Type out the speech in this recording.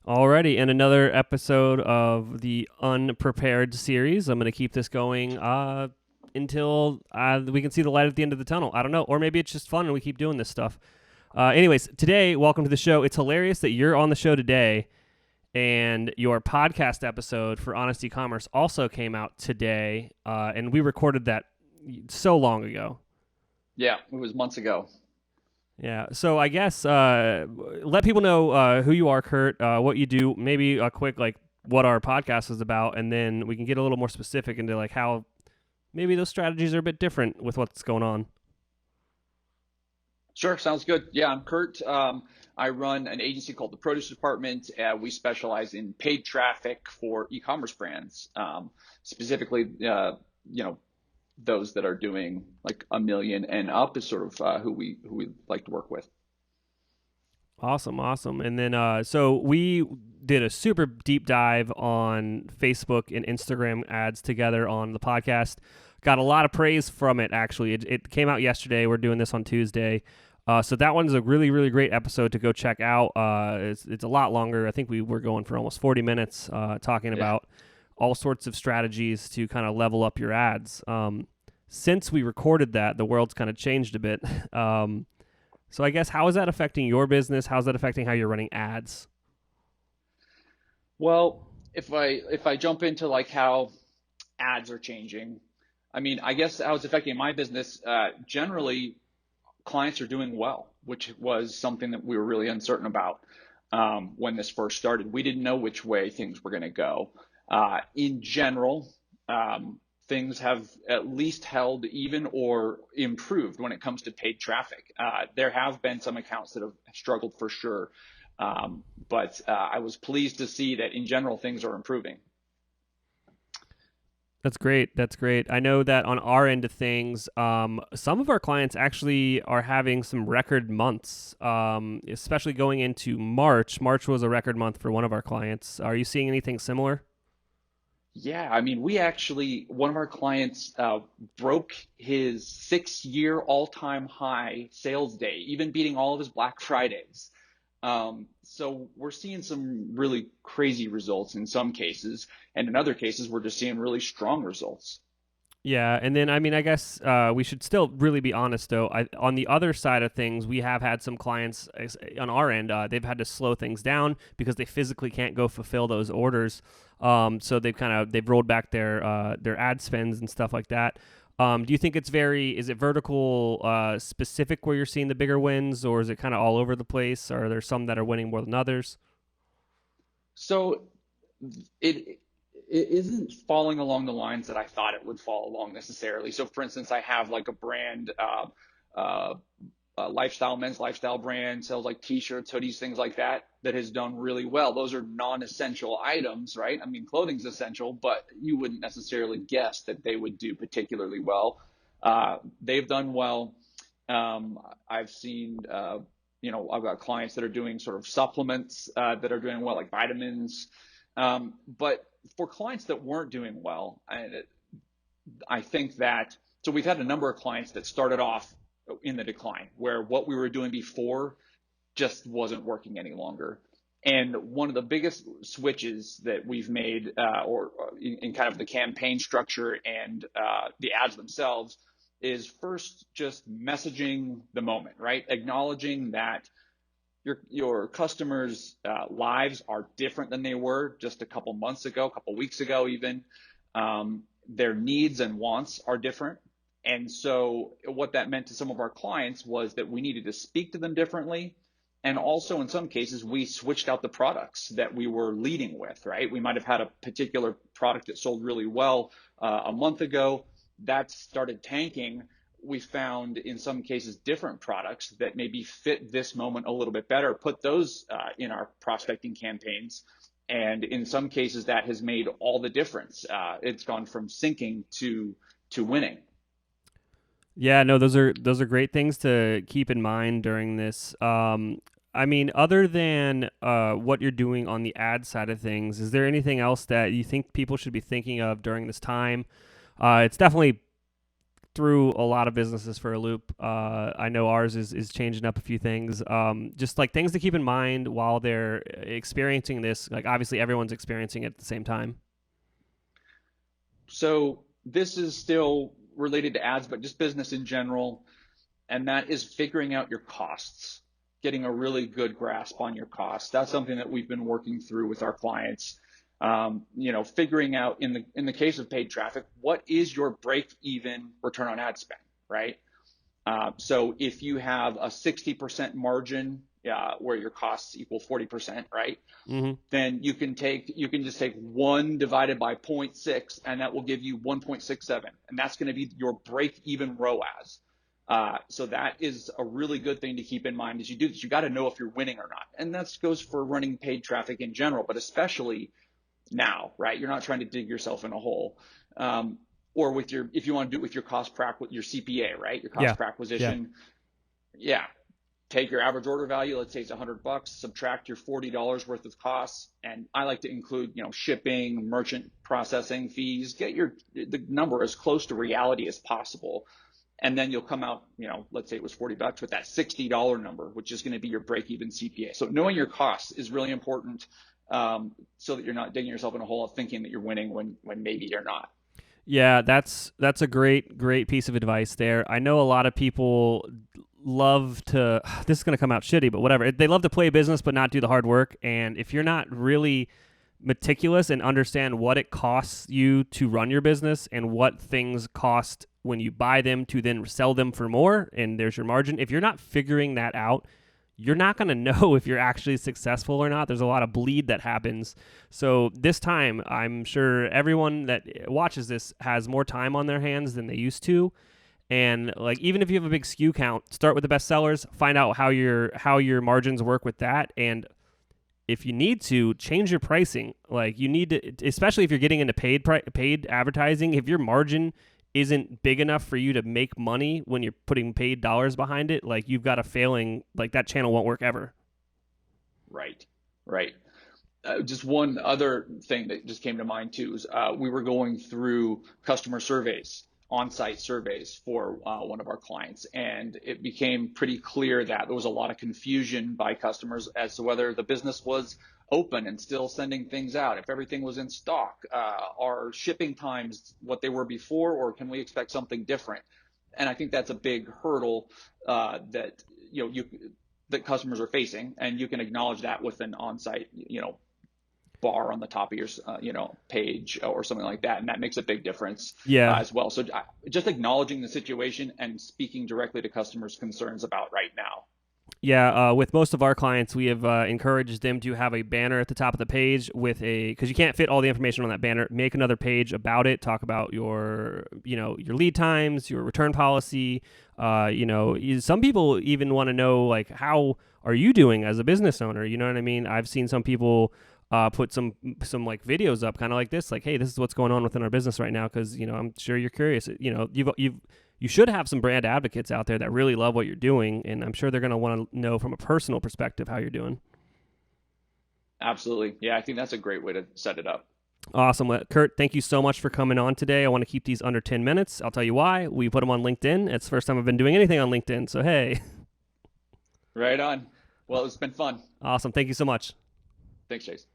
Alrighty, and another episode of the Unprepared series. I'm going to keep this going until we can see the light at the end of the tunnel. I don't know, or maybe it's just fun and we keep doing this stuff. Anyways, today, welcome to the show. It's hilarious that you're on the show today, and your podcast episode for Honest Ecommerce also came out today, and we recorded that so long ago. Yeah, it was months ago. Yeah, so I guess let people know who you are, Kurt, what you do, maybe a quick what our podcast is about, and then we can get a little more specific into like how maybe those strategies are a bit different with what's going on. Sure, sounds good. Yeah, I'm Kurt. I run an agency called the Produce Department. We specialize in paid traffic for e-commerce brands, specifically, those that are doing like a million and up is sort of who we like to work with. Awesome. And then so we did a super deep dive on Facebook and Instagram ads together on the podcast. Got a lot of praise from it, actually. It came out yesterday. We're doing this on Tuesday. So that one's a really, really great episode to go check out. It's a lot longer. I think we were going for almost 40 minutes talking Yeah. about all sorts of strategies to kind of level up your ads. Since we recorded that, the world's kind of changed a bit. So I guess how is that affecting your business? How's that affecting how you're running ads? Well, if I jump into like how ads are changing, I mean, I guess how it's affecting my business. Generally, clients are doing well, which was something that we were really uncertain about when this first started. We didn't know which way things were going to go. In general, things have at least held even or improved when it comes to paid traffic. There have been some accounts that have struggled for sure, but I was pleased to see that in general things are improving. That's great. That's great. I know that on our end of things, some of our clients actually are having some record months, especially going into March. March was a record month for one of our clients. Are you seeing anything similar? Yeah, I mean, we actually, one of our clients broke his 6-year all-time high sales day, even beating all of his Black Fridays. So we're seeing some really crazy results in some cases, and in other cases, we're just seeing really strong results. Yeah, and then I mean, I guess we should still really be honest, though. On the other side of things, we have had some clients on our end. They've had to slow things down because they physically can't go fulfill those orders. So they've rolled back their ad spends and stuff like that. Do you think is it vertical specific where you're seeing the bigger wins, or is it kind of all over the place? Or are there some that are winning more than others? So it it isn't falling along the lines that I thought it would fall along necessarily. So, for instance, I have like a brand, uh, lifestyle, men's lifestyle brand, sells like t-shirts, hoodies, things like that, that has done really well. Those are non-essential items, right? I mean, clothing's essential, but you wouldn't necessarily guess that they would do particularly well. They've done well. I've seen, I've got clients that are doing sort of supplements that are doing well, like vitamins. But for clients that weren't doing well, I think that, so we've had a number of clients that started off in the decline where what we were doing before just wasn't working any longer. And one of the biggest switches that we've made, or in kind of the campaign structure and the ads themselves, is first just messaging the moment, right? Acknowledging that your customers' lives are different than they were just a couple months ago, a couple weeks ago, even. Their needs and wants are different. And so what that meant to some of our clients was that we needed to speak to them differently. And also in some cases, we switched out the products that we were leading with, right? We might have had a particular product that sold really well a month ago. That started tanking. We found in some cases different products that maybe fit this moment a little bit better, put those in our prospecting campaigns. And in some cases, that has made all the difference. It's gone from sinking to winning. Yeah, no, those are great things to keep in mind during this. I mean, other than what you're doing on the ad side of things, is there anything else that you think people should be thinking of during this time? It's definitely threw a lot of businesses for a loop. I know ours is changing up a few things. Just like things to keep in mind while they're experiencing this. Like obviously everyone's experiencing it at the same time. So this is still related to ads, but just business in general, and that is figuring out your costs, getting a really good grasp on your costs. That's something that we've been working through with our clients. Figuring out in the case of paid traffic, what is your break-even return on ad spend, right? So if you have a 60% margin where your costs equal 40%, right? Mm-hmm. Then you can just take 1 divided by 0.6, and that will give you 1.67, and that's going to be your break-even ROAS. So that is a really good thing to keep in mind as you do this. You got to know if you're winning or not, and that goes for running paid traffic in general, but especially now, right? You're not trying to dig yourself in a hole. Or if you want to do it with your cost per with your CPA, right? Your cost per acquisition. Yeah. Take your average order value, let's say it's $100, subtract your $40 worth of costs. And I like to include, shipping, merchant processing fees, get the number as close to reality as possible. And then you'll come out, let's say it was $40 with that $60 number, which is going to be your break-even CPA. So knowing your costs is really important, so that you're not digging yourself in a hole of thinking that you're winning when maybe you're not. Yeah, that's a great piece of advice there. I know a lot of people love to, this is going to come out shitty, but whatever. They love to play business but not do the hard work. And if you're not really meticulous and understand what it costs you to run your business and what things cost when you buy them to then sell them for more, and there's your margin, if you're not figuring that out, you're not going to know if you're actually successful or not. There's a lot of bleed that happens. So this time, I'm sure everyone that watches this has more time on their hands than they used to. And like, even if you have a big SKU count, start with the best sellers, find out how your margins work with that. And if you need to, change your pricing. Like you need to, especially if you're getting into paid advertising, if your margin isn't big enough for you to make money when you're putting paid dollars behind it, like you've got a failing, like that channel won't work ever. Right. Just one other thing that just came to mind too is we were going through customer surveys, on-site surveys for one of our clients, and it became pretty clear that there was a lot of confusion by customers as to whether the business was open and still sending things out, if everything was in stock, are shipping times what they were before, or can we expect something different? And I think that's a big hurdle that that customers are facing, and you can acknowledge that with an on-site bar on the top of your page or something like that, and that makes a big difference as well. So just acknowledging the situation and speaking directly to customers' concerns about right now. Yeah, with most of our clients, we have encouraged them to have a banner at the top of the page because you can't fit all the information on that banner. Make another page about it. Talk about your lead times, your return policy. Some people even want to know, like, how are you doing as a business owner? You know what I mean? I've seen some people put some like videos up, kind of like this, like, hey, this is what's going on within our business right now, because I'm sure you're curious. You should have some brand advocates out there that really love what you're doing, and I'm sure they're going to want to know from a personal perspective how you're doing. Absolutely. Yeah, I think that's a great way to set it up. Awesome. Kurt, thank you so much for coming on today. I want to keep these under 10 minutes. I'll tell you why. We put them on LinkedIn. It's the first time I've been doing anything on LinkedIn, so hey. Right on. Well, it's been fun. Awesome. Thank you so much. Thanks, Chase.